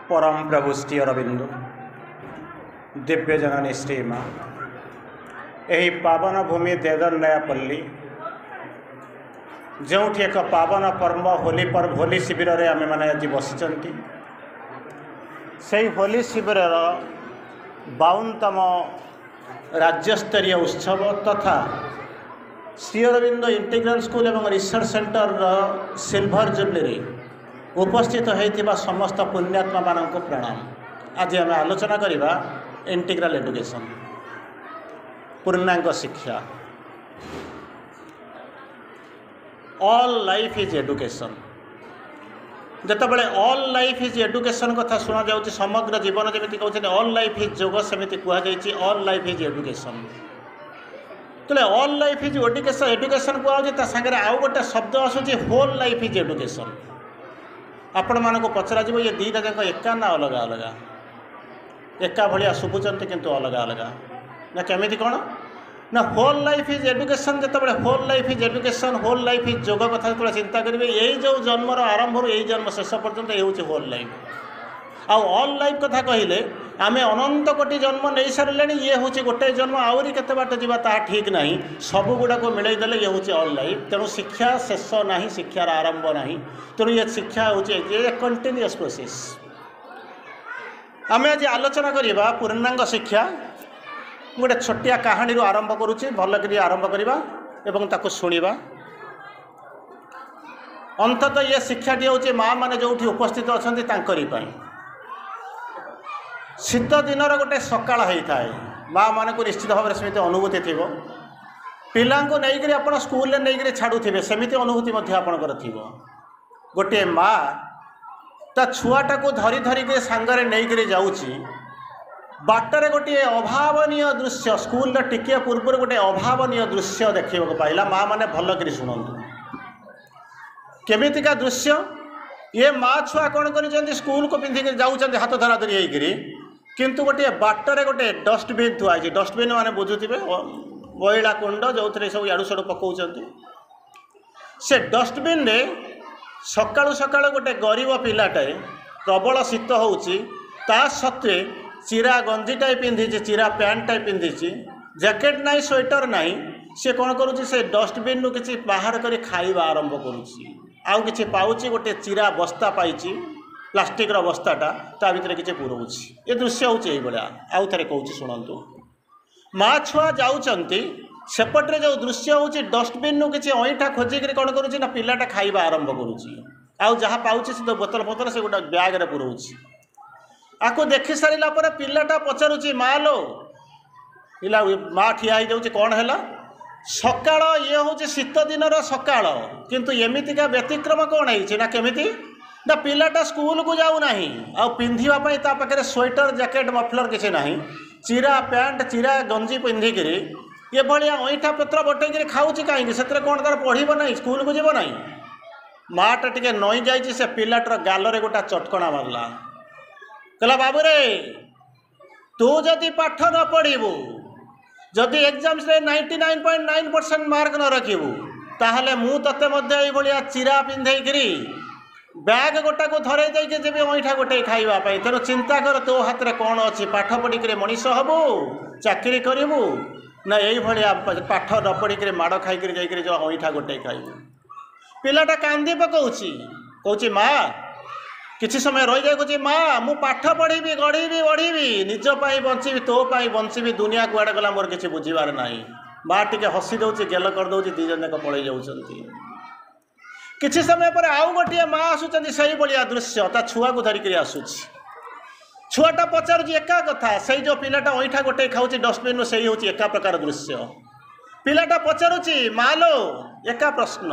परम प्रभु श्री अरविंद दिव्य जननी श्री माँ यही पावन भूमि देदनयापल्ली जो एक पावन पर्व होली शिविर में आम मैंने आज बसी से होली शिविर 52तम राज्यस्तरीय उत्सव तथा श्री अरविंद इंटीग्रल स्कूल एवं रिसर्च सेंटर सिल्वर जुबली उपस्थित होता समस्त पुण्यात्मा मान को प्रणाम। आज आम आलोचना करवा इंटीग्रल एजुकेशन पूर्णांग शिक्षा। All life is education. जितेबाला ऑल लाइफ इज एजुकेशन कथा शुणा जा समग्र जीवन जमी कहते ऑल लाइफ इज जोग सेमती कहुई ऑल लाइफ इज एजुकेशन। तो all life is education education कहुए सागर आउ गोटे शब्द आसूँ होल लाइफ इज एजुकेशन। आपण मानक पचरा ये दीटा जाक एका ना अलग अलग एका भाया शुभुंट किंतु अलग अलग ना केमी कौन ना होल लाइफ इज एजुकेशन। जितेबाला whole life is education whole life is जोग कथा जो चिंता करेंगे यही जो जन्मर आरंभ यही जन्म शेष पर्यंत ये हूँ होल लाइफ। आउ ऑल लाइफ कथा कहले आम अनंत कोटि जन्म नहीं सारे ये हूँ गोटे जन्म आहरी केते बाट जावा ता ठीक ना सब गुड़ाक मिलईदेले ये हूँ ऑल लाइफ। तेणु शिक्षा शेष ना शिक्षार आरंभ ना तेणु ये शिक्षा हूँ कंटिन्यूअस प्रोसेस। आम आज आलोचना करवा पूर्णांग शिक्षा। गोटे छोटिया कहानी आरंभ करुच्ची भलक आरंभ करवा एवं ताको शुणा। अंततः ये शिक्षाटी हूँ माँ मैंने जो उपस्थित अच्छा शीत दिनर गोटे सकाळ होता है माँ मान को निश्चित भाव में सेमती अनुभूति थी। पिला नहीं आप स्कूल नहीं छाड़ुवे सेमती अनुभूति आपंकर थी। गोटे माँ ता छुआटा को धरी धरिक सांगरे नहीं जाऊँगी बाटर गोटे अभावनीय दृश्य स्कूल टिके पूर्व गोटे अभावनीय दृश्य देखा पाइला। माँ मैंने भलक शुणु केमितिका दृश्य ये माँ छुआ कौन कर स्कूल को पिंधिक जाऊँ हाथ धरा धरी होकर किंतु गोटे बाटर गोटे डस्टबिन थुआई डस्टबिन मैंने बुझुवे बइला कुंड जो थे सब याड़ू साड़ू पकाउछंती से डस्टबिन रे सकाळु सकाळु गोटे गरीब पिलाटे प्रबल शीत होउची ता सत्वे चिरा गंजीटाए पिंधि चिरा पैंटटाए पिंधि जैकेट नाई स्वेटर नाई से कौन करुच्ची से डस्टबिन रु किसी बाहर कर खाइबा आरंभ करुच्ची आउ किसी पाउची गोटे चिरा बस्ता पाइची प्लास्टिक बस्ताटा ता भीतर किसी पुरौची ये दृश्य हूँ भाया। आउ थे कहूँ शुणु माँ छुआ जाऊँच सेपटे जो दृश्य हूँ डस्टबिन रु किसी अईठा खोजिक कौन करुच्ची ना पिलाटा खाइबा आरंभ करुच्ची आउ जहाँ पाउची से बोतल फोतल से गोटे ब्याग रे पुरौची आपको देखी सारा पर पिलाटा पचारुची माँ लो पिला माँ ठिया हो जाऊँगी कौन है सकाळ ये हूँ शीत दिनर सकाळ किंतु एमितिका व्यतिक्रम कौन है ना केमिति ना पिलाटा स्कूल को जाऊ नाही आ पिंधिबा ता पाखे स्वेटर जैकेट मफलर किसी ना चिरा पैंट चिरा गंजी पिंधिक ये भाया अईठा पत्र बटेक खाऊँ कहीं से कौन तार पढ़ब ना स्कूल को जीव ना माटा टे नई जाइए से पिलाटर गालरे गोटा चटकणा मारला कहला बाबू रे तू जदि पाठ न पढ़ू जदि एग्जाम्स 99.9% मार्क न रखिबू ताहले मु तते मध्य ए भलिया चिरा पिंधेकरी बैग गोटा को धरे जाइए जब अईठा गोटे खाइबापी। तेणु चिंता कर तो हाथ में कौन अच्छी पाठ पढ़िक मनीष हबू चाकरी करूँ ना यही भाया पाठ न पढ़िक माड़ खाई जाकर जो अईठा गोटे खाइबू। पिलाटा कांदी पकाउची कहूँ माँ किसी समय रही जाए माँ मु पाठ पढ़ी गढ़ी बढ़ी निजपाई बंची तो बंची दुनिया कुआड़े गला मोर किसी बुझीबार ना। माँ टिके हसी दौर गेल कर दौर दी जन जाक पलि जाऊँगी। किसी समय पर आउ गोटे माँ आसुच्च से भाया दृश्य ता छुआ को धरिक आसूची छुआटा पचार एका कथा से जो पिलाटा अईठा गोटे खाऊँ डस्टबिन से हूँ एका प्रकार दृश्य। पिलाटा पचारुची माँ लो एका प्रश्न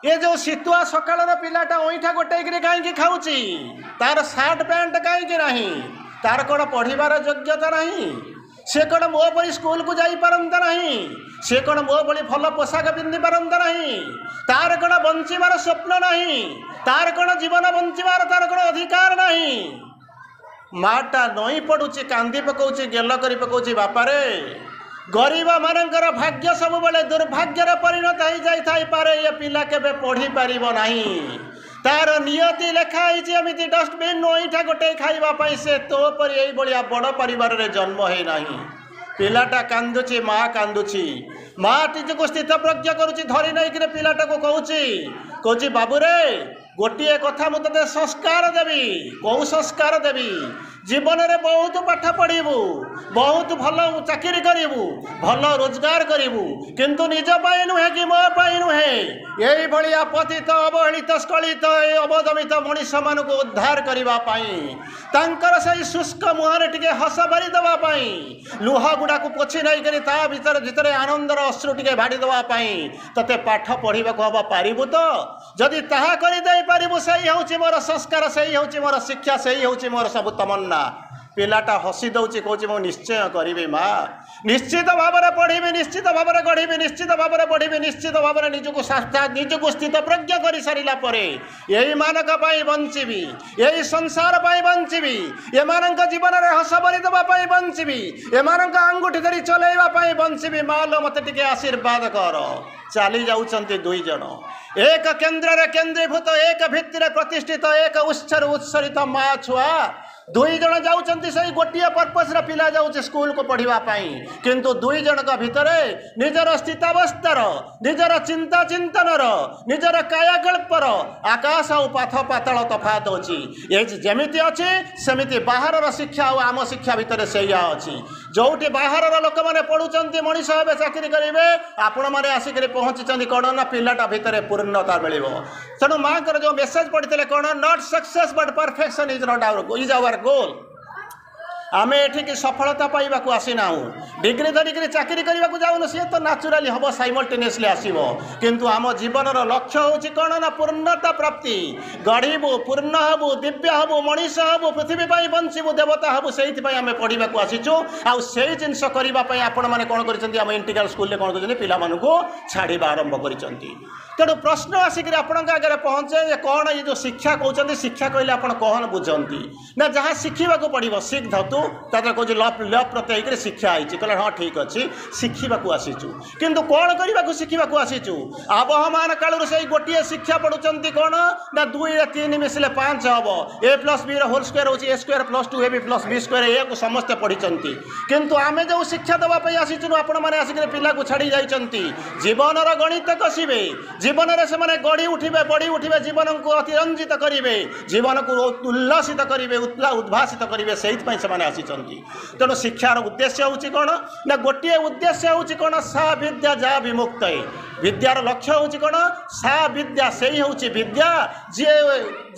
ये जो शीतुआ सकाळ पिलाटा अईठा गोटे कहीं खाऊँची तार सार्ट पैंट कहीं नहीं तार कौन पढ़ार योग्यता नहीं से कौन मो परी स्कूल को जाई पारंता नहीं से कौन मो भली भल पोशाक पिंधि पारंता नहीं तार कौन बंचार स्वप्न नहीं तार कौन जीवन बंचार तार कौन अधिकार नहीं। माटा नई पड़ुची कांदी पकाउची गेल कर पकाउची बापारे गरीब मानकर भाग्य सब बेले दुर्भाग्यर परिणत हो जाए ये पिला केबे पढ़ी पारिबो नहीं तार नियति लिखाई एमती डस्टबिन अईठा गोटे खावाई से तो ये बड़ परिवार रे जन्म है नहीं पिलाटा कांदुची माँ कांदुची माँ निजको स्थित प्रज्ञ करुच्ची धरी नहीं पिलाटा को कहूँ बाबू रे गोटे कथा मुझे ते संस्कार देवी कौ संस्कार देवी जीवन में बहुत पाठ पढ़ू बहुत भल चाकरी करू भल रोजगार करू किंतु निज पाई नुहे कि मो पाई नुहे यही भाया पतित अवहेलित स्खलित अवदमित मनीष मान उद्धार करने से शुष्क मुहर टे हस भरी देवाई लुह गुड़ा को पोछि नहीं भीतर भीतर आनंदर अश्रु टे भाड़ी देवाई ते पाठ पढ़ा हम पारू तो जदि ताहा करदे पारू से ही मोर संस्कार से ही मोर शिक्षा से ही मोर सब तमन्ना पिलाटा हसी दौची कौच मु निश्चय करी माँ निश्चित भाव में पढ़ी निश्चित भाव में गढ़ी निश्चित भाव में बढ़ी निश्चित भाव में निजको स्थित प्रज्ञ कर सारा यही मानक बंचीबी यही संसार बंचीबी एमान जीवन में हस भरी देवाई बंचीबी एमान आंगुठी धरी चलैवाई बंचीबी माँ लो मत टे आशीर्वाद कर चली जाऊँच दुई जन एक केन्द्र केन्द्रीभूत एक भित्ति प्रतिष्ठित एक उत्सरित माँ छुआ दुई जन जाऊँच से गोटे पर्पस पिला जाऊँ स्कूल को पढ़ाई किंतु दुई जन भितर निजर स्थितावस्थार निजर चिंता चिंतनर निजर कायाकल्पर आकाश और पाथ पाताल तफात अच्छी ये जमीती अच्छी सेमिति बाहर शिक्षा और आम शिक्षा भितर से अच्छी जोटी बाहर लोक मैंने पढ़ुंट मनीष हे चाकरी करेंगे आपण मैंने आसिक पहुँची कौन ना पिलाटा भितर पूर्णता मिल तेणु माँ जो मेसेज पढ़ी कौन not success but perfection is not is our goal आम एठिक सफलता पाइबा आसीना डिग्री धरिकी चाकरी करने को जाऊन सी तो नाचुराली हम साइमल्टेनियसली आसो किंतु आम जीवन लक्ष्य हूँ कौन ना पूर्णता प्राप्ति गढ़ू पूर्ण हबू दिव्य हबू मनीष हबू पृथ्वी बंचू देवता हबू से आम पढ़ा आसीचु आउ से जिनस करने आपण मैंने कौन कर इंटीग्राल स्कूल कौन कर पिला छाड़ा आरंभ कर तेणु प्रश्न आसिक आगे पहुँचे कौन ये जो शिक्षा कहते शिक्षा कहले आप कौन बुझती ना जहाँ शिखा पड़ो शिख धतु तार कौन लप प्रत्यय शिक्षा आई कहले हाँ ठीक अच्छे शिखा आसीचु किंतु कौन करने को शिखा आसीचु आबहमान कालू से गोटे शिक्षा पढ़ुंट कौन ना 2 3 मिसले 5 हम A plus B whole square हो A square plus 2 ab plus B square ये समस्ते पढ़ी किंतु आम जो शिक्षा देवाई आसीचु आपण मैंने आसिक पिला को छाड़ी जाइंट जीवन गणित कसबे जीवन में से गढ़ी उठे बढ़ी उठे जीवन को अतिरंजित करेंगे जीवन को उल्लासित करेंगे उद्भासित करेंगे से आसी तेणु शिक्षार उद्देश्य हूँ कौन ना गोटे उद्देश्य हूँ कौन सा विद्या जा विमुक्त विद्यार लक्ष्य हूँ कौन सा विद्या से ही हूँ विद्या जी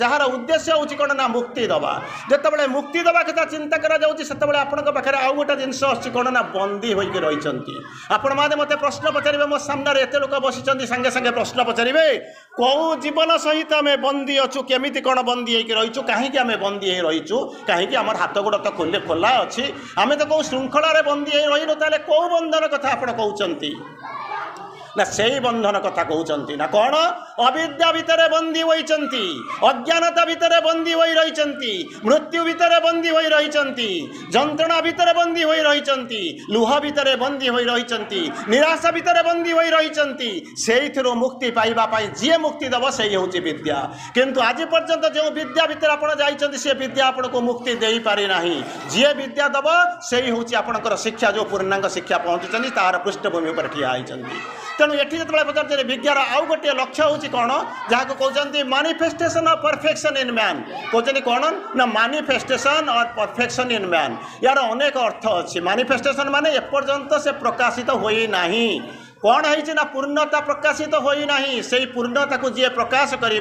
जार उद्देश्य हूँ कौन ना मुक्ति दवा जिते मुक्ति दवा कथा चिंता करा पाखे आउ गोटे जिनस कौन ना बंदी होकर रही आपण मैंने मत प्रश्न पचारे मो सामने एत लोक बसी सांगे सांगे प्रश्न पचारे कौ जीवन सहित आम बंदी अच्छु केमी कौन बंदी होकर रहीचु कहीं आम बंदी हो रहीचु कहीं आम हाथ गोड़ तो खोला अच्छी आम तो कौ श्रृंखलार बंदी हो रही ताले कौ बंधन कथा आप कहते ना से बंधन कथा कहते ना कौन अविद्या भितर बंदी होती अज्ञानता भितर बंदी हो रही मृत्यु भितर बंदी हो रही जंत्रणा भितर बंदी हो रही लुह भितर बंदी हो रही निराशा भितर बंदी हो रही से मुक्ति पाइबापी जी मुक्ति दब से हूँ विद्या किंतु आज पर्यंत जो विद्या भितर आप जाइंट से विद्या आपन को मुक्ति दे पारि ना जी विद्या दब से हूँ आपंकर शिक्षा जो पूर्णांग शिक्षा पहुँचुं तार पृष्ठभूमि पर ठिया होती तेणु ये जो पचार विज्ञान आउ गोटे लक्ष्य हूँ कौन जहाँ कहते मानिफेस्टेशन ऑफ परफेक्शन इन मैन कहते कौन ना मानिफेस्टेशन और परफेक्शन इन मैन यार अनेक अर्थ अच्छी मानिफेस्टेशन माने एपर्यंत से प्रकाशित होना कौन है ना पूर्णता प्रकाशित होना से पूर्णता को जी प्रकाश कर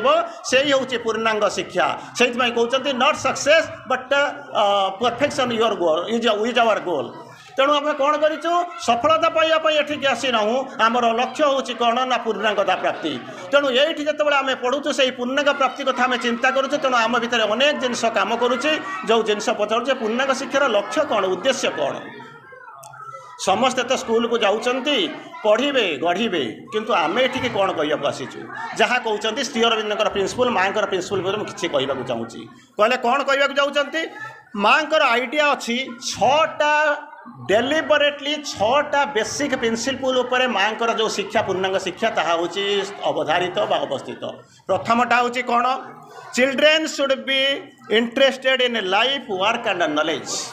से ही हूँ पूर्णांग शिक्षा से कहते not success but perfection your goal is our goal तेणु आम कौन करूँ सफलता पाइबापी एठिक आसीना आमर लक्ष्य हूँ कौन ना पूर्णांगता प्राप्ति तेणु ये जो आम पढ़ुचु से पूर्णांग प्राप्ति कथा आम चिंता करुँ तेणु आम भितर अनेक जिनस कम करुचे जो जिनस पचारे पूर्णांग शिक्षार लक्ष्य कौन उद्देश्य कौन समस्ते तो स्कूल को जाऊँगी पढ़े गढ़े किंतु आम ये कौन कहूँ आसीचु जहाँ कहते श्री अरविंद प्रिंसिपल माँ प्रिंसिपल किसी कहूँ चाहूँगी कहले कौन कहूँ चाहते माँ आइडिया अच्छी 6टा डेलीबरेटली 6टा बेसिक प्रिंसिपल उपर माँ जो शिक्षा पूर्णांग शिक्षा ताहा होची अवधारित बा अवस्थित। प्रथमटा होची कौन, children should be interested in life work and knowledge.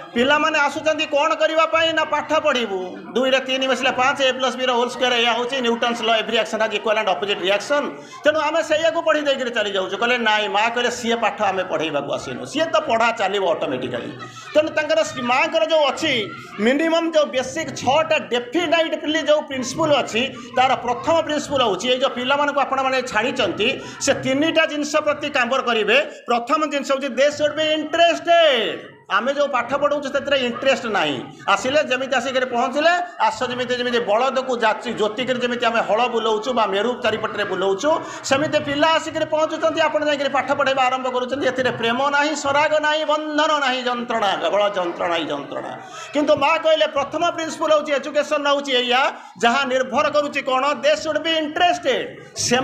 पिला माने आसुचंदी कौन करने ना पाठ पढ़ू 2 रे 3 मिसले 5 a + b होल स्क्वायर या होची Newton's law every action has equal and opposite reaction. तेणु आम से पढ़ी देकर चली जाऊँ कहले नाई माँ कहले सी पाठ आम पढ़ेगा आसनु सी तो पढ़ा चलो ऑटोमेटिकली। तेणु माँ जो अच्छी मिनिमम जो बेसिक 6टा डेफिनेटली जो प्रिंसिपल अच्छी तार प्रथम प्रिंसिपल होची जो पिला मानक आपण माने छाड़ी से 3टा जिनस प्रति काम करेंगे। प्रथम जिनस होची दे शुड बी इंटरेस्टेड। आमे जो पाठ पढ़ू से इंटरेस्ट नहीं आसिले जमी आसिक पहुँचले आस जमी जमी बलद को जोतिक जमी आम हल बुलाऊँ बा मेरु चारिपटे बुलाऊँ सेमती पिला आसिक पहुँचुंट आप पाठ पढ़ाइबा आरंभ करुँचे प्रेम ना सराग ना बंधन ना जंत्रणा केवल जंत्रणा ही जंत्रणा। किंतु माँ कहले प्रथम प्रिंसिपल हूँ एजुकेशन हूँ या जहाँ निर्भर करुच्ची कौन दे शुड बी इंटरेस्टेड से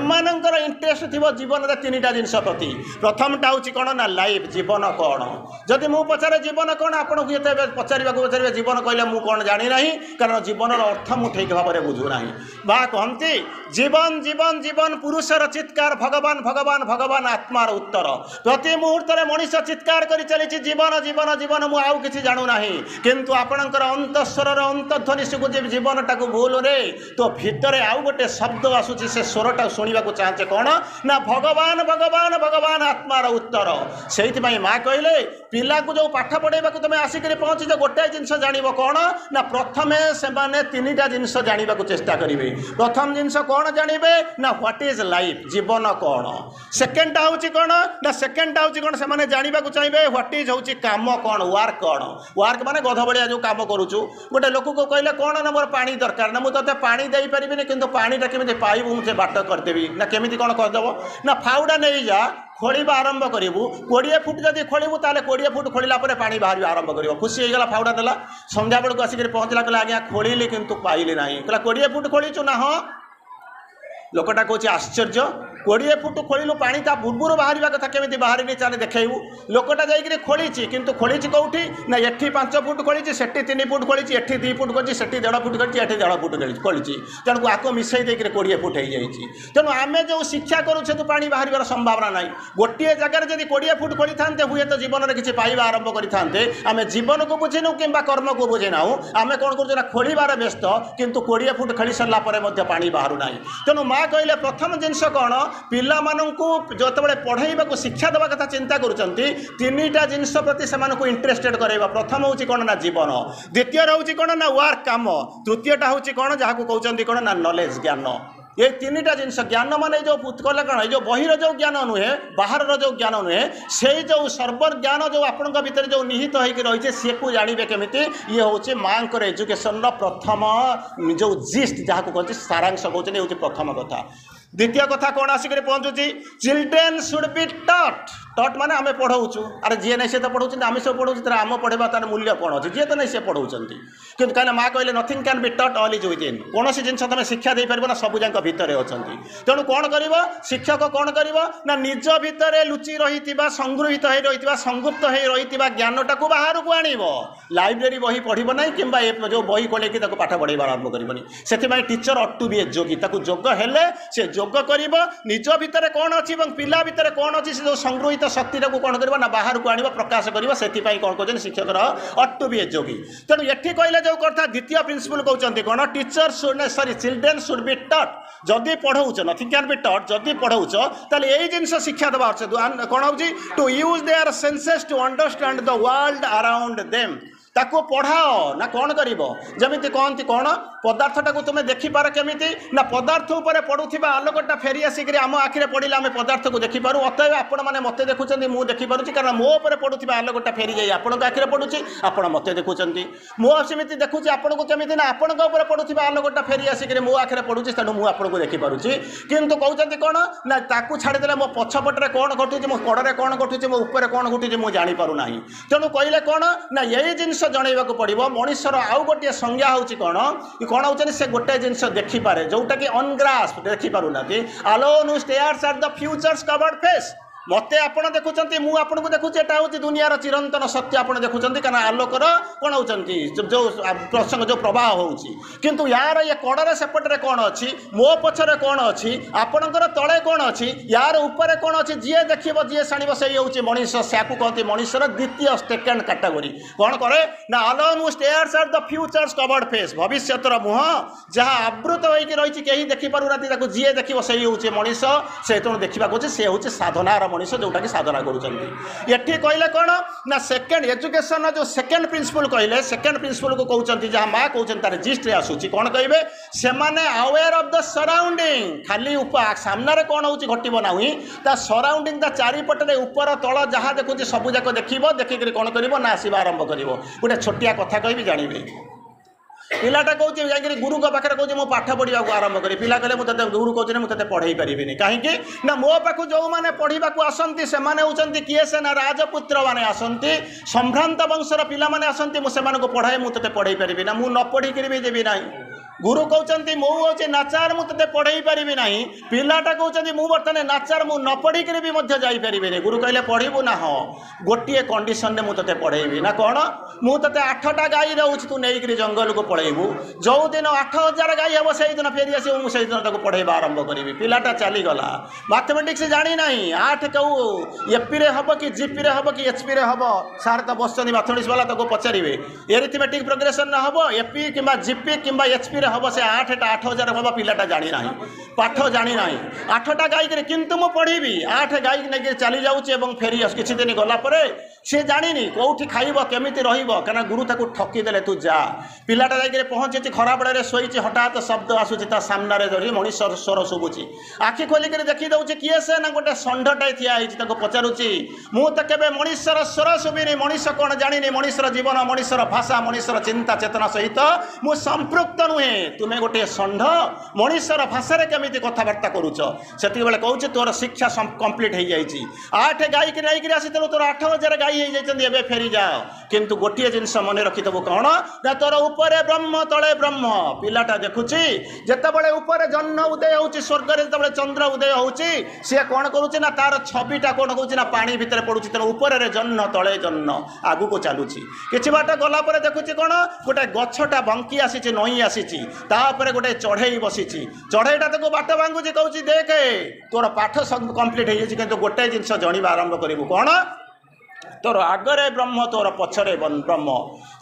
इंटरेस्ट थी जीवन में 3टा जिनस प्रति। प्रथमटा हूँ कौन ना लाइफ जीवन कौन जदि मु पचारे जीवन कौन आपको ये पचारे जीवन कहले मुझे कौन जानी ना कारण जीवन अर्थ मुझे ठीक भाव में बुझुना बा कहती जीवन जीवन जीवन पुरुषर चित्कार भगवान भगवान भगवान आत्मार उत्तर। प्रति मुहूर्त मनीष चित्कार कर चली जीवन जीवन जीवन मुझे आउ कि जानू ना किंतु आपणकर अंतस्वर अंतध्वनि शुभुचे जीवन टाक भूल रे तो भितर आउ गोटे शब्द आसूची से स्वरटा शुणा चाहे कौन ना भगवान भगवान भगवान आत्मार उत्तर। से माँ कहले पिला को जो पाठ पढ़ाइबा तुम आसिक पहुँच गोटे जिनस जान कौन ना प्रथमे से 3टा जिनस जानवा चेष्टा करेंगे। प्रथम जिनस कौन जानवे ना व्हाट इज लाइफ जीवन कौन। सेकेंडटा हूँ कौन ना सेकेंडटा हूँ कौन से जानवा चाहिए व्हाट इज हूँ काम कौन वर्क कौन। वर्क माने गध भड़िया जो काम करुचु गोटे लोक को कहले कौन ना मोर पानी दरकार ना मुझे पानी दे पारि कि पानीटा केमी पाइबू मुझे बाट करदेवी ना केमी कौन करदेव ना फाउडा नहीं जा खोलिबा आरंभ करूँ 20 फुट जब खोलू ताले 20 फुट खोला पानी बाहर आरंभ कर खुशी होगा फाउडा देला संध्या बेलू आसिक पहुँचला कहला आज्ञा खोलिली किंतु पाइली ना कहला 20 फुट खोलीचु ना हाँ लोकटा कौच आश्चर्य 20 फुट खोलू पानी ता पूर्व बाहर कथा केमी बाहर नहीं चले देखू लोकटा जाकि खोली किंतु खोली कौटी ना ये 5 फुट खोली से 3 फुट खोली ये 2 फुट खोली से 1.5 फुट खोली ये 1.5 फुट खोली तेणु आपको मिसई देकर 20 फुट हो जाए। तेणु आम जो शिक्षा करुचे तो पानी बाहर संभावना ना गोटे जगार जब 20 फुट खोली था हुए तो जीवन में किसी पाइबा आरंभ करते आम जीवन को बुझेनु कि कर्म को बुझेना आम कौन कर खोलबार व्यस्त किंतु 20 फुट खोली सारा पानी बाहर ना। तेणु माँ कहले प्रथम जिनस कौन पिला मानू जो पढ़ाइबा को शिक्षा देवा कथा चिंता करुँच 3टा जिनस प्रति से इंटरेस्टेड कराइबा। प्रथम हूँ कौन ना जीवन द्वितीय हूँ कौन ना वर्क काम तृतीयटा हूँ कौन जहाँ को कहते कौन ना नॉलेज ज्ञान। ये 3टा जिनस ज्ञान मान जो कले कौन जो बहिर जो ज्ञान नुहे बाहर जो ज्ञान नुहे से जो सर्वर ज्ञान जो आपण भीतर जो निहित होकर रही सी को जानवे केमी ये हूँ माँ एजुकेशन प्रथम जो जिस्ट जहाँ को कहते सारांश कहते हूँ प्रथम कथा। द्वितीय कथा कौन आसिक पहुँचुची children should be taught taught माने आम पढ़ाऊँ अरे जी नहीं से तो पढ़ाऊँ आम सब पढ़ाऊँ तेरे आम पढ़ेबा तार मूल्य कौन अच्छे जी तो नहीं से पढ़ाऊँ किंतु कहीं माँ कहले nothing can be taught all is within कौन जिन तुम शिक्षा दे पार ना सब जाक भितर अच्छा तेणु कौन कर शिक्षक कौन कर ना निज भितर लुचि रही संगृहित हो रही संगुप्त हो रही ज्ञानटा को बाहर को आण लाइब्रेरी बही पढ़व ना कि जो बही खोल पाठ पढ़ेबा आरंभ करनी से टीचर अट टू बी जोगी जोग हेले से जोग कर निज भितर कौन अच्छी पिला भितर कौन अच्छी से जो संगृहित शक्ति को कौन कर ना बाहर को आण प्रकाश कर से कौन कहते शिक्षक अट टू बी ए जोगी। तेणु ये कहले जो कथा द्वितीय प्रिंसिपल कहते कौन teacher should sorry children should be taught जदि पढ़ाऊच नथिंग कैन बी टॉट जदि पढ़ाऊच ताले यही जिनस शिक्षा देवा कौन हो to use their senses to understand the world around them ताको पढ़ाओ ना कौन कर जमी कहती कौन पदार्थटा को तुम देखिपार केमी ना पदार्थ उपर पड़ुवा आलोकटा फेरी आसिक आम आखिरे पड़े आम पदार्थ को देखिपार अतएव आपण मैंने मत देखुं मुझे देखिपुँ कारण मो उपर पड़ुवा आलोकटा फेरी जाए आपण आखिरे पड़ुची आप मत देखुं मुझे देखुची आपन को केमी ना आपण पड़ुवा आलोकटा फेरी आसिक मो आखिरे पड़ुची तेणु मुझे आपको देखिपुँ किंतु कहते कौन ना ताकू छाड़देले मो पछपटे कौन घटुचे मो कड़े कौन घटुचे मो ऊपर कौन घटुचे मुझे जानीपारूना तेणु कहले कौन ना यही जिन जनइबाक पड़ो मनुष्यर आउ गोटे संज्ञा होची कौन होचनी से गोटे जिनस देखिपारे जोटा कि अनग्रास्प देखिपारूना alone who stares at the future's covered face मते आपण देखुंत मु आपन को देखुचे एटा हूँ दुनियार चिरंतन सत्य आप देखुं क्या आलोकर कौन होती जो प्रसंग जो प्रवाह होची किंतु यार ये कड़े सेपटे कौन अच्छी मो पछरे कौन अच्छी आपणकर तले कौन अच्छी यार ऊपर कौन अच्छी जी देख जी शाण से हूँ मनीष से कहते मनीषर द्वितीय सेकेंड कैटेगोरी कौन करे ना alone stares at the future's covered face भविष्यतर मुह जहाँ आवृत होती कहीं देखिपार जी देख से हूँ मनीष से देखा सी हूँ साधनार मनीष जोटा कि साधना करुँचे ये कहले कौन ना सेकेंड एजुकेशन जो सेकेंड प्रिंसिपल कहले सेकेंड प्रिंसिपल को कहते जहाँ माँ कहते तार जिस्ट आसूँ कौन कहे से अवेयर ऑफ द सराउंडिंग खाली सामने कौन हो घटब ना सराउंडिंग चारिपटे ऊपर तल जहाँ देखुचे सबूक देखिक कौन कर ना आसवा आरंभ कर गोटे छोटिया कथा कहि जानवे पिलाटा कौच जाकि गुरु पाखे कौच मो पाठ पढ़ा आरंभ करी पिला कहले मुझे गुरु कहते मुझे पढ़े पारि कहीं ना मो पाखु जो मैंने पढ़ा आसती से होती किए से ना राजपुत्र मैंने आसती संभ्रांत वंशर पिला माने आसती मुझे पढ़ाए मुझे पढ़े पारि ना मुझे न पढ़िकी भी देवी ना गुरु कहते मु हूँ नाचार मुझे पढ़े पारि ना पिलाटा कहते मुझे बर्तमान नाचार मुझे न पढ़िकी भी जापरि गुरु कहले पढ़ू ना हाँ गोटे कंडीशन में मुझे पढ़ेबी ना कौन मुझे 8टा गाई रोच तू नहीं जंगल को पढ़ेबू जो दिन 8000 गाई हम से दिन फेरी आस मुझे दिन पढ़ेबा आरंभ करी पिलाटा चलीगला मैथमेटिक्स जानी ना 8 कहू एपी हम कि जीपी हम कि एचपी हम सार तो बस मैथमेटिक्स वाला तक पचारे एरिथमेटिक प्रोग्रेसन हम एपी कि जीपी कि एचपी हम से 8टा 8000 हम पिलाटा जानी ना पाठ जानी ना 8टा गाई किंतु मु पढ़ी 8 गाई नहीं चली जाऊँ फेरी किसी दिन गलापर सी जानी कौटी खाइब केमी रही गुरु ताक ठकीदे तू जा पिलाटा जाकर पहुँची खराबड़े शोची हठात शब्द आसूची सामने मनीष स्वर शुभुची आखि खोलिक देखी दौर किए से ना गोटे षंढटाए ठिया पचारुची मुझे केवे मनीषर स्वर शुभिनी मनीष कौन जानी मनीषर जीवन मनीषर भाषा मनीषर चिंता चेतना सहित मु संपृक्त नुहे तुम्हें गोटे षंढ मनीषर भाषा केमी कथबार्ता करुच से कहूँ तोर शिक्षा कंप्लीट हो जाए 8 गाई की नहीं आसी तोर 8000 गाई हो फेरी जाओ किंतु गोटे जिनस मन रखिथबु कौन ना तोर ऊपर ब्रह्म तले ब्रह्म पिलाटा देखुची जितेबाला ऊपर जन्म उदय हो स्वर्ग जो चंद्र उदय हो सी कौन करुचे ना तार छविटा कौन कौन ना पानी भितर पड़ुची तेना ऊपर जन्न तले जन्न आगु को चलुची किछि बाट गलापर देखुची कौन गोटे गछटा बंकी आसी नई आसी गोटे चढ़ई बसी चढ़ईटा ताको बाट भांगुची कहूँ देखे तोर पाठ सब कंप्लीट हो जाए गोटे जिनस जणवा आरंभ करू कौन तोर आगरे ब्रह्म तोर पछरे ब्रह्म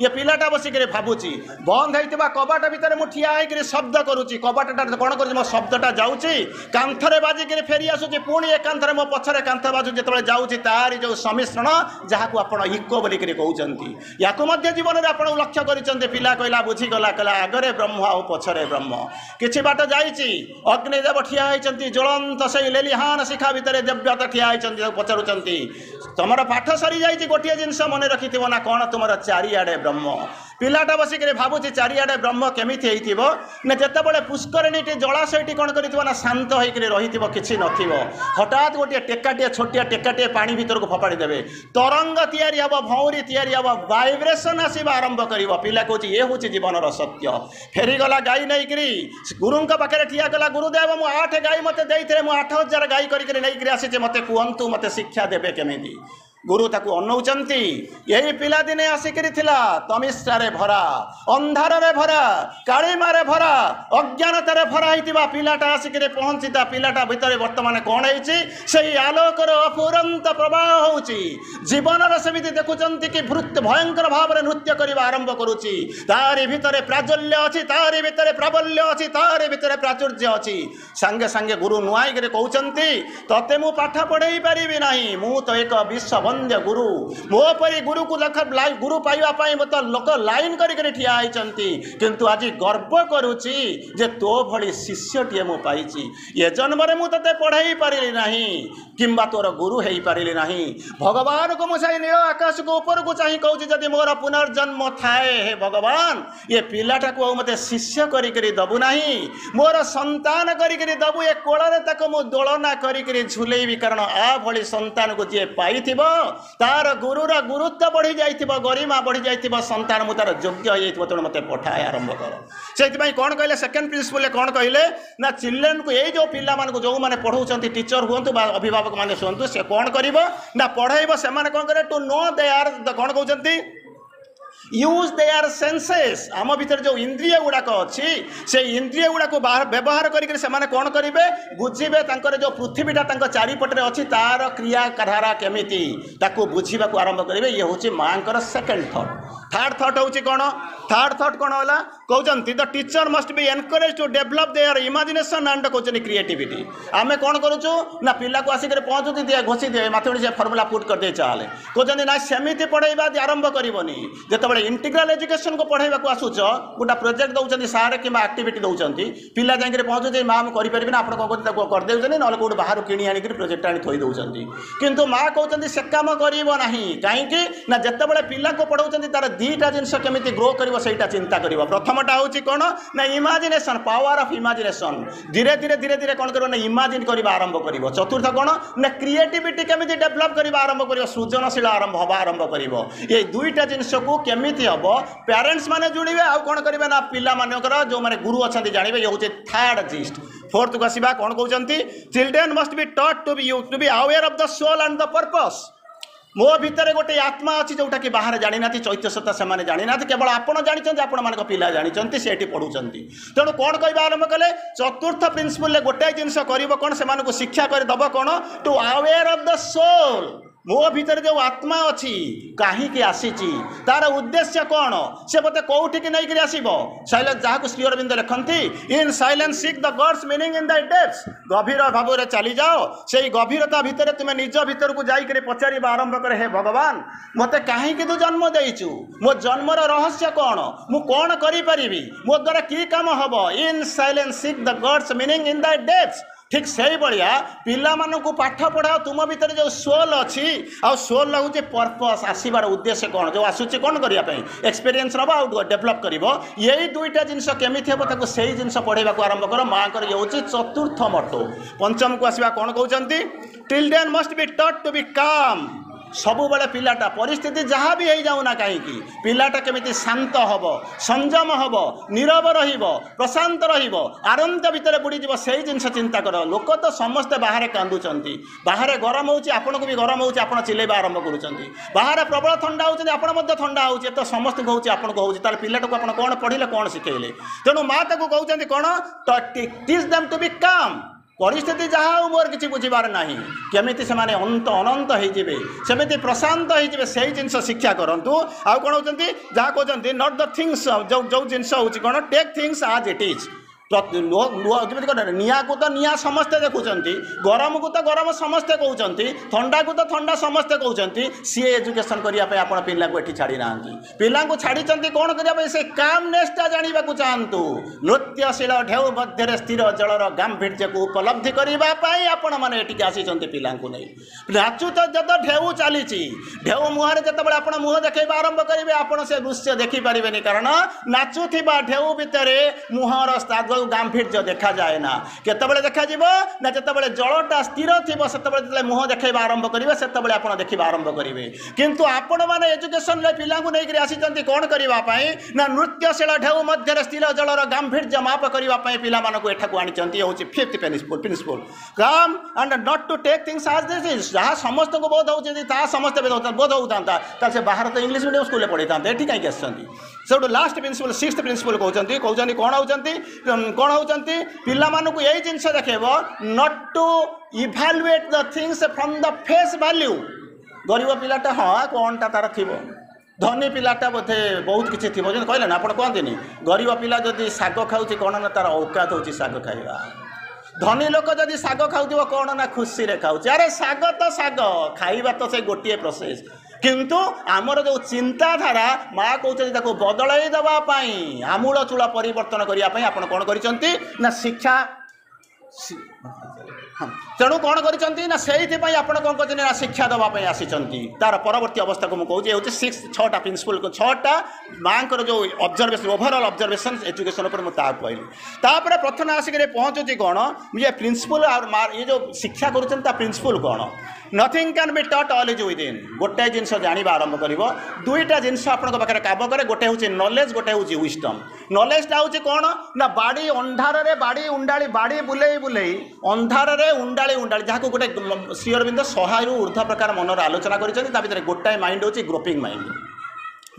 ये पिलाटा बसिक भावुची बंद होता कबाट भितर मुझे ठिया होकर शब्द करुच्ची कबाटा कौन कर मो शब्दटा जाऊँगी कांथरे बाजिक फेरी आसूँ पुणी ए कांथरे मो पछरे कांथ बाजू जो जाऊँगी तारी जो सम्मिश्रण जहाँ आप इको बोलिक कहते या जीवन में आप लक्ष्य कर पिला कहला बुझीगला कहला आगरे ब्रह्म आ पछरे ब्रह्म किछि बाट जाइए अग्निदेव ठिया होती ज्वलंत से लेलिहान शिखा भितर देवता ठिया होती पचारुंट तुम पाठ सरी जाइए गोटे जिनस मन रखि ना कौन तुम चारिआडे ब्रह्म पिलाटा बसिक भावुची चारिआडे ब्रह्म केमिति होइथिबो ना जेतेबेले पुष्करिणी जलाशयटी कौन करिथिबो ना शांत होइकरी रहिथिबो किछि नथिबो हठात गोटे टेकाटिए छोटिया टेकाटिए पानी भीतर को फपाड़ी देबे तरंग तैयारी हबो भौरी तैयारी हबो वाइब्रेशन आसीबा आरंभ करिवो पिला कहूची ये होची जीवनर सत्य फेरी गला गाई नैकरी गुरुंका पाखरे ठिया गला गुरुदेव मु 8 गाई मते देइथिले मु 8000 गाई करिकरी नैकरी आसीचे मते कुहंतु मते शिक्षा देबे केमिति गुरु ताकू अनौचंती यही पिला दिने आसिकरी थिला तमिश्रारे भरा अंधारे भरा कालीमारे भरा अज्ञानतारे भरा होइतिबा पिलाटा आसिकरी पहुंचीता पिलाटा भितर वर्तमान कौन होइछि सेही आलोकर अफुरंत प्रवाह होउछि जीवनर सेमिति देखुचंती कि भयंकर भाव में नृत्य करबा आरंभ करुछि तारि भितर प्राज्वल्य अछि तारि भितर प्राबल्य अछि तारि भितर प्राचुर्य अछि संगे संगे गुरु नुआई करे कहउचंती तते मु पाठ पढ़ाई परिबि नाही मु तो एक विश्व वंद्य गुरु मो परी गुरु को गुरु पाइबा मत लोक लाइन करी ठिया होइचंती किंतु आज गर्व करुची जे तो भली शिष्यटीए मु पाइची ये जन्म रे मु तते पढ़ाई पारिली नाही किंबा तोर गुरु हेई पारिली नाही भगवान को मुसाई नियो आकाश को ऊपर को चाहि कहउची जदि मोर पुनर्जन्म थाए हे भगवान ये पिलाटा को मते शिष्य करी दबु नाही मोर संतान करी दबु ए कोଳରେ ताको मु दोलना करी झुलेबी कारण आ भली संतान को जे पाइथिबो तार गुरुर गुरुत्व बढ़ी जाइथिबो गरिमा बढ़ी जाइथिबो संतान मु तार योग्य हो जाइथिबो तेणु मते पठाए आरंभ कर से कौन कहले सेकेंड प्रिंसिपल कौन कहले ना चिल्ड्रेन को ये जो पिला मान को जो माने पढ़ाउछंती टीचर हुंतु बा अभिभावक माने सुनतु से कौन करिवो ना पढ़ाइबो से माने कौन करे टू नो दे आर कौन कहउछंती यूज देयर सेंसेस आम भीतर जो इंद्रिय गुड़ाक अच्छी से इंद्रिय गुड़ाक व्यवहार करके से कौन करेंगे बुझे जो पृथ्वीटा चारिपटे अच्छी तार क्रियाधारा केमिति बुझा आरंभ करेंगे ये हूँ माँ सेकेंड थॉट थर्ड थॉट हूँ कौन थर्ड थॉट कौन है कहते the teacher must be encourage to develop their imagination and कहते क्रिएटिविटी आम कौन करूँ ना पिला को आसिक पहुँचुती दिए घोषी दिए मैथमेटिक्स फर्मुला पुट कर दे चले कहते ना सेमती पढ़ेबा आरंभ करनी जो इंटीग्राल एजुकेशन को पढ़ाई को आसूच गोटा प्रोजेक्ट दौरान सारे कि एक्टिविटी दौरान पिला जाए पहुँचे माँ करें आप करदे ना कौट बाहर किणी आनिक प्रोजेक्ट आनी थोई दौरान किंतु माँ कहते से कम करना कहीं ना जिते पिला को पढ़ाऊँ तार दीटा जिनस केमी ग्रो कर चिंता कर प्रथमटा हूँ कौन ना इमेजिनेशन पावर ऑफ इमेजिनेशन धीरे धीरे धीरे धीरे कौन कर इमेजिन करवा आरंभ कर चतुर्थ कौन ना क्रिएटिविटी केमी डेभलप करवा आरंभ कर सृजनशील आरंभ कर ये दुईटा जिनस को केमी हम पेरेंट्स माने जुड़े आउ कौन करेंगे ना पिला मानकर जो माने गुरु अच्छा जानवे ये हूँ थर्ड जिस्ट फोर्थ को आसवा कौन कहते children must be taught to be aware of the soul and the purpose मो भितर गोटे आत्मा अच्छी जोटा कि बाहर जानी ना चैत्य सत्ता से जानी ना केवल आपड़ जानते आपण मान पिला जानते से पढ़ुंट तेणु कौन कह आरंभ कले चतुर्थ प्रिंसिपल गोटे जिनस कर कौन से शिक्षा करदब कौन to aware of the soul मो भीतर जो आत्मा अच्छी कहीं आसी तार उद्देश्य कौन से मत कौटिक नहीं आसो साइलेंस जहाँ श्री अरविंद लिखती in silence seek the God's meaning in the depths गभीर भाव में चली जाओ से गभीरता भितर तुम निज भीतर को जाकर पचार आरंभ कर हे भगवान मत कहीं तू जन्म देचु मो जन्मर रहस्य कौन मु कौन करी मो द्वारा की काम हम इन silence seek the God's meaning in the depths ठीक से भाया पिला मानू पाठ पढ़ाओ तुम भीतर जो सोल अच्छी आ सोल हूँ पर्पस आसबार उद्देश्य कौन जो आसूँ कौन करने एक्सपीरियंस नब आ डेभलप कर यही दुईटा जिनस केमी हम से जिनस पढ़ाई को आरंभ कर माँ ये हूँ चतुर्थ मटो पंचम को आसवा कौन कहते children must be taught to be काम सबु बड़े पिलाटा परिस्थिति जहाँ भी हो जाऊना कहीं पिलाटा केमिति शांत हम संयम हम नीरव प्रशांत आनंद भितर बुड़ीज से जिनस चिंता कर लोक तो समस्ते बाहर कांदुंट बाहर गरम होपन को भी गरम हो चिल्लेबा आरंभ कर बाहर प्रबल थंडा होता थंडा हो तो समस्त हो तार पिलाटा को आप कौन पढ़े कौन शिखेले तेणु माँ ताको कहते कौन टीच देम टू बी काम परिस्थिति जहाँ मोर किसी बुझार ना केमी से अंत अनंत होमती प्रशांत हो जिनस शिक्षा करूँ आउ कौन होती जहाँ कहते नॉट द थिंग्स जो जिनस हूँ कौन टेक थिंग्स आज इट इज निया को तो निया समस्ते देखुं गरम को तो गरम समस्ते कहते थंडा को तो थंडा समस्ते कहते सी एजुकेशन करने आप पिला को ये छाड़ी ना पिला छाड़ी कौन करने से कामनेसटा जानवा चाहतु नृत्यशील ढेउ मध्य स्थिर जलर गांभीर्य को उपलब्धि करने आपण मैंने आसी पिला नहीं नाचु तो जब ढेउ चली ढेउ मुहर जो आप मुह देखा आरंभ करेंगे आपड़ से दृश्य देखिपारे कारण नाचुवा ढेउ भितर मुहर गांभीर्य देखा जाए ना केतबले देखा ना जिते जलटा स्थिर थी से मुह देखा आरंभ करेंगे से आप देखा आरंभ करेंगे किंतु आपण मैंने एजुकेशन पिला नहीं आसी कौन करने ना नृत्यशील ढेउ मध्य स्थिर जलर गांभीर्य माप करने पिला एठाक आनी हूँ फिफ्थ प्रिंसिपल काम and not to take things आज दिस इज जहाँ समस्त को बोध होती समस्त बोध होता से बाहर तो इंग्लिश मीडियम स्कूल पढ़े था ये कहीं आसो लास्ट प्रिंसिपल सिक्स्थ प्रिंसिपल कहते कौन होती कौन होती पिला मानू यही जिनस देखेब not to evaluate the things from the face value गरीब पिलाटा हाँ कौनटा तार थी धनी पिलाटा बोधे बहुत किसी थी कहले ना आप कहते गरीब पिला जदि शाग खाऊँ कौन ना तार औकात होची शाग खाइबा धनी लोक जदि शाग खाऊ कौन ना खुशी रे खाऊँ अरे शाग तो शाग खाइबा तो से गोटे प्रोसेस किंतु आमर जो चिंताधारा माँ कहते बदल देवाई आमूल चूल परिवर्तन करने आप कौन कर शिक्षा तेणु कौन कर आप कौन शिक्षा देवाई आसी तार परवर्ती अवस्था को मुझे हूँ 6टा प्रिंसिपल 6टा माँ जो ऑब्जर्वेशन ओवरऑल ऑब्जर्वेशन एजुकेशन पर मुझे कहली तापर प्रथम आसिक पहुँचुची कौन ये प्रिंसिपल और ये जो शिक्षा करुँच प्रिंसिपल कौन nothing can be taught all is within गोटे जिनस जाना आरंभ कर दुईटा जिनस आपण पाखे काम करे गोटे हूँ नॉलेज गोटे हूँ विजडम नॉलेजटा हूँ कौन ना बाड़ी अंधारे बाड़ी उंडाली बाड़ी बुले बुले अंधारे उंडाली उंडाली जहाँ गोटे श्री अरविंद 100 रु ऊर्ध्व प्रकार मनर आलोचना कर गोटाए माइंड हूँ ग्रोपिंग माइंड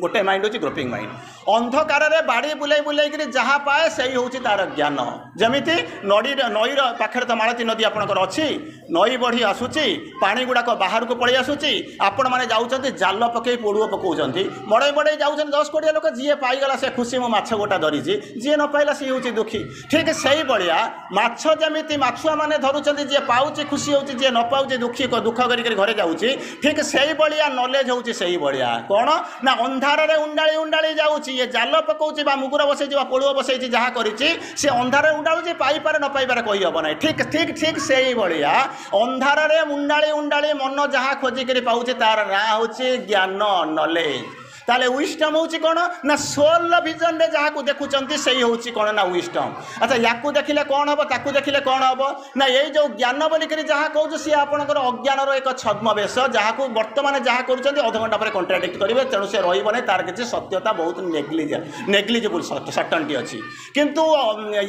गोटे माइंड हूँ ग्रोपिंग माइंड अंधकार बाड़ी बुले बुले जहाँ पाए से हूँ तार ज्ञान जमीती नईर पाखे तो मालती नदी आपंकर अच्छी नई बढ़ी आसूची पानी गुड़ाक बाहर को पलि आसूची आपण मैंने जाऊँच जाल पकई पोड़ुओ पकाउं मड़े मड़े जाऊँ 10 कोटी लोक जी पाईगला से खुशी मो माछ गोटा धरी जी न पाइला सी हूँ दुखी ठीक से भाया माछ जमी माछुआ मैंने धरुंच जी पाऊँच खुशी होती जी न पाऊँच दुखी दुख कर घरे जाऊँगी ठीक से भाया नॉलेज हूँ से भाया कौन ना अंधारे उंडाली उंडाली जाऊँगी ये जाल पकाउची मुगुर बसई पोड़ुओ बसई जहाँ करी अंधारे उंडाळुची पाइपारे न पाइपारे कही हम ना ठीक ठीक ठीक से भाया अंधारे उंडाली उंडाली मन जहाँ खोजिक पाऊँच तार ना हूँ ज्ञान नॉलेज ताले विस्डम हूँ कौन ना सोल विजन रे जहाँ देखुंत से हूँ कौन ना विस्डम अच्छा या देखिले कौन हम ताकू देखिले कौन हम ना ये जो ज्ञान बोलिक जहाँ कहूँ सी आपंकर अज्ञानर एक छद्मवेश जहाँ को बर्तमान जहाँ कर अधघंटा पर कंट्राडिक्ट करेंगे तेणु से रही तार किसी सत्यता बहुत नेग्लिजेबल सर्टनटी अच्छी किंतु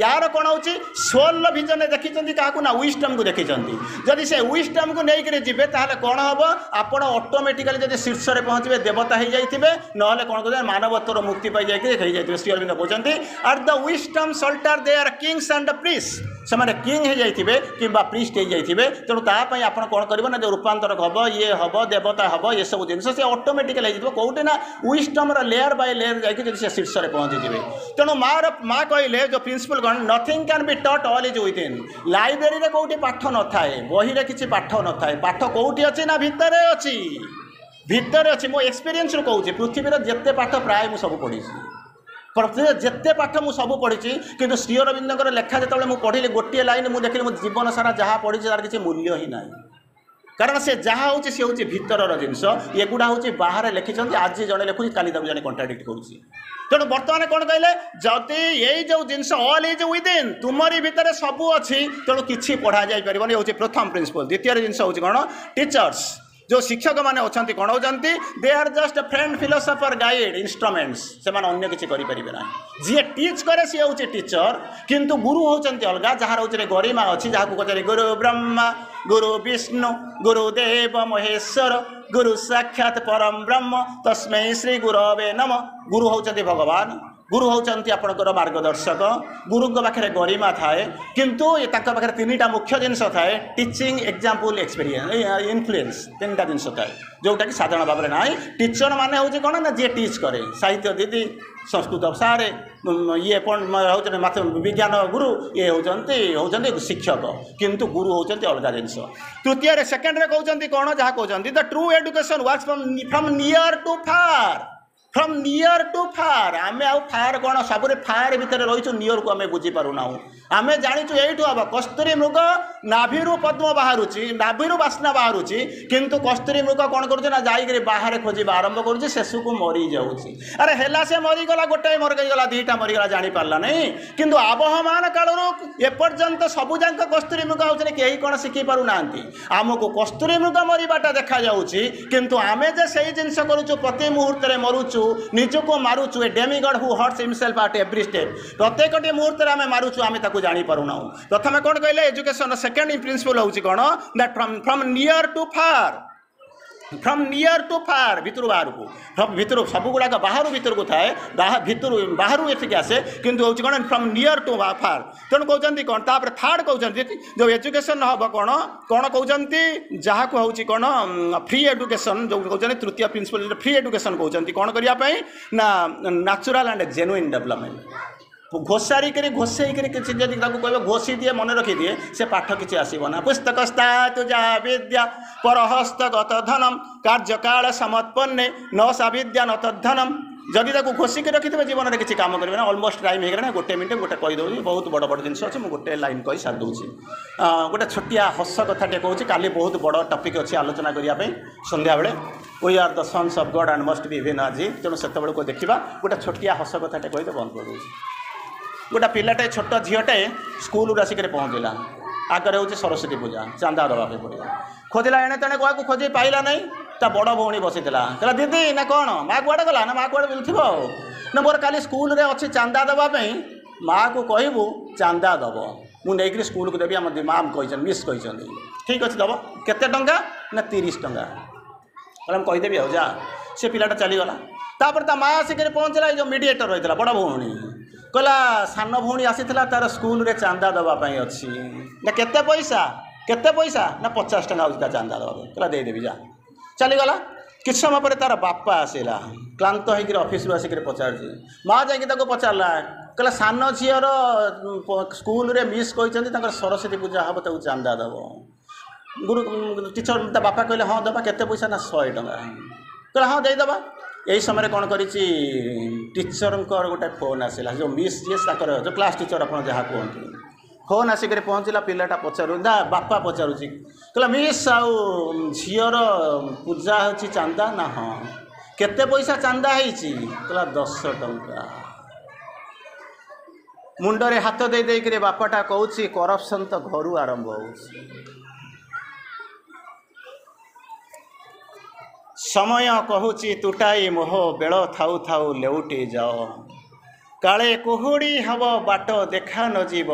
यार कौन हूँ सोल विजन देखी क्या ना विस्डम को देखी जदि से विस्डम को लेकर जी कौन हम आप ऑटोमेटिकली जब शीर्ष में पहुँचे देवता हो जाइए नहले कौन कहते मानवत्वर मुक्ति पाई जाइए श्री अरविंद कहते are the wisdom salter they are kings and priest से मैंने किंग हो जाइए कि प्रीस्ट हो जाइए तेणु तापाई आप कौन कर जो रूपांतर हम ये हम देवता हम ये सब जिन से ऑटोमेटिकल हो कौटे ना विस्डम लेयर बाय लेयर जाकि से शीर्ष में पहुँची जाए तेणु माँ कहले जो प्रिंसिपल कौन nothing can be taught all is within library कौटी पाठ न थाए बही में किसी पाठ न थाए पाठ कौटी अच्छी ना भितर अच्छी भितर अच्छी मो एक्सपीरियंस रू कहूँ पृथ्वीर जिते पाठ प्राय मुझे सब पढ़ी पृथ्वी जिते पाठ मुझे सब पढ़ी कि श्री अरविंद लेखा जो मुझे पढ़ी गोटे लाइन मुझे देखिए मुझे जीवन सारा जहाँ पढ़ी तार किसी मूल्य ही ना कारण से जहाँ हूँ सी हूँ भितर जिनस एगुड़ा हूँ बाहर लिखिं आज जड़े लिखुची काली जड़े कंट्राडिक्ट करुँची तेणु बर्तमान कौन कहले जदि यही जो जिनस ऑल इज विदिन तुमरी भितर सब अच्छी तेणु किसी पढ़ा जापर ये हूँ प्रथम प्रिंसिपल द्वितीय जिनस हूँ कौन टीचर्स जो शिक्षक मैंने अच्छा कौन होती they are just friend philosopher guide instruments से अन्य किसी करेंगे ना जी टीच करे सी हूँ टीचर किंतु गुरु होती अलग जहाँ रोचे गरिमा अच्छी जहाँ को पचारे गुरु ब्रह्मा गुरु विष्णु गुरुदेव महेश्वर गुरु साक्षात परम ब्रह्म तस्मै श्री गुरवे नम गुरु होती भगवान गुरु होती आपंकर मार्गदर्शक गुरु पाखे गरिमा थाए किंतु पाखे 3टा मुख्य जिनस थाए टीचिंग एग्जाम्पल एक्सपीरियंस इन्फ्लुएंस 3टा जिनस थाए जोटा कि साधारण भाव में ना टीचर माने हूँ कौन ना जी टीच करे साहित्य दीदी संस्कृत सारे ये हूँ विज्ञान गुरु ये होती शिक्षक किंतु गुरु होती अलग जिनस तृतीय सेकेंड कहते कौन जहाँ कहते the true education works from near to far from near to far आमे आउ फार कौन सब फार भितर रही नियर को आम बुझीपारूना आम जाचु यू हम कस्तूरी मृग नाभिरू पद्म बाहरुची नाभिरू बास्ना बाहरुची किंतु कस्तूरी मृग कौन करुचे जाइए बाहर खोजा आरंभ करुचे शेष को मरी जाऊँगी अरे है से मरीगला गोटे मरीगला 2टा मरीगला जापरला नहीं किंतु आबहमान कालू एपर्यंत सबूक कस्तूरी मृग होते कहीं कौन शिखी पार ना आमको कस्तूरी मृग मरवाटा देखा जाऊँगी किंतु आमे जे से जिनस करुचु प्रति मुहूर्त में मरुचु निजको मारुचु a demigod who hurts himself at every step प्रत्येक मुहूर्त में आम मारुचु आम जानी पारुना प्रथम कौन कहले एजुकेशन सेकेंड प्रिंसिपल हूँ कौन that from near to far from near to far भितर बाहर को भितर सब गुड़ाक बाहर भितर को थाए भितर बाहर एठिक आसे किंतु हूँ कौन फ्रॉम नियर टू फार तेणु कहते कौन तापर थर्ड कहते जो एजुकेशन हम कौन कौन कहते जहाँ को हूँ कौन फ्री एजुकेशन जो कहते तृतीय प्रिंसिपल फ्री एजुकेशन कहते कौन करने ना नेचुरल एंड जेन्युइन डेवलपमेंट घोषारी घोषे किसी जब कह घोषी दिए मन रखी दिए से पाठ किसी आसना पुस्तकस्ता तुजा विद्या परहस्तगत धनम कार्यकाल समत्पन्ने न सा विद्या न तद्धनम जदि ताको घोषिक रखिथे जीवन में किसी काम करेंगे अलमोस्ट टाइम हो गला 1 मिनट गोटे कहीदे बहुत बड़ बड़ जिन अच्छे मुझे गोटे लाइन कही सारी दूसरी गोटे छोटिया हस कथाटे कहूँ काली बहुत बड़ टपिक अच्छी आलोचना करने संध्या बेले we are the sons of God and must be even आज तेणु से को देखा गोटे छोटिया हस कथाटे कहीदे बंद कर गोटे पिलाटे छोट झीटे स्कूल आसिक पहुँचला आगे हूँ सरस्वती पूजा चांदा दवाई पड़े खोजला एणे तेणे क्या खोजी पाइला नहीं ता बड़ भौणी बसी कहला दीदी ना कौन माँ कुआड़े गला ना माँ कुआड़े बुलूब ना मोर काली स्कूल रे अच्छी चांदा देवाई माँ को कहबू चांदा दब मुझे स्कूल को देवी आम मैम कही मिस कही ठीक अच्छे दब केते टंका ना 30 टंका कहला कहीदेवी आ जा से पिलाटा चलीगला तापर ता माँ आसिक पहुँचला जो मीडिएटर रही है बड़ भौणी कहला सान भौणी आसी तार स्कूल रे चांदा दवाई अच्छी ना केते पैसा ना 50 टंका होता चांदा दवा कहला देदेवी जा चलीगला किछ समय पर तार बापा आसला क्लांत होकर ऑफिस आसिक पचार माँ जा पचारा कहला सान झीर स्कूल रे मिस कही सरस्वती पूजा हम तक चांदा दब गुरु टीचर बापा कहले हाँ दबा केते पैसा ना 100 टंका कहला हाँ देदेबा यही समय कौन कर टीचर गोटे फोन आसला जो मिस जी जो क्लास टीचर आप जहाँ कहते फोन आसिक पहुँचला पिलाटा पचारू ना बापा पचारुची कहला मिस आउ झीर पूजा हो चांदा ना हाँ केते पैसा चांदा होती कहला 10 टंका मुंडरे हाथ दे देकर बापाटा कहूँ करप्शन तो घर आरंभ हो समय कहूँ तुटाई मोह बेल थाउ थाउ लेउटी जाओ काले कुहुड़ी हब बाट देखा न जीव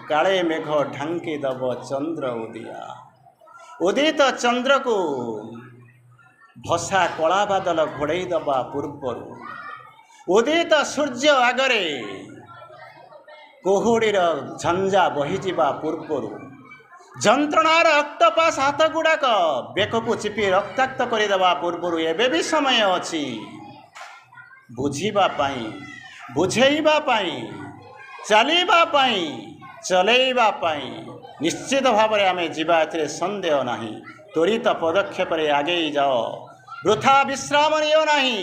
काले मेघ ढांकी दब चंद्र उदिया उदित चंद्र को भसा कला बादल घोड़े दबा पूर्वर उदित सूर्य आगरे कुहुड़ीर झंझा बहीजा पूर्वर जंत्रणार अक्टोपस हाथ गुड़ाक बेकू चिपी रक्ताक्त करदेवा पूर्वर एबे भी समय अच्छी बुझापी बुझेबापी चलवाई चलैवाई निश्चित भाव में आम जीवा सन्देह ना त्वरित पदक्षेप आगे जाओ वृथा विश्राम नियो नहीं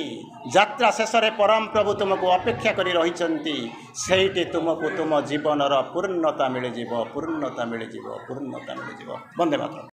यात्रा शेष में परम प्रभु तुमको अपेक्षा कर रही तुमको तुम जीवन पूर्णता मिल पूर्णता मिल पूर्णता मिल वंदे मातरम।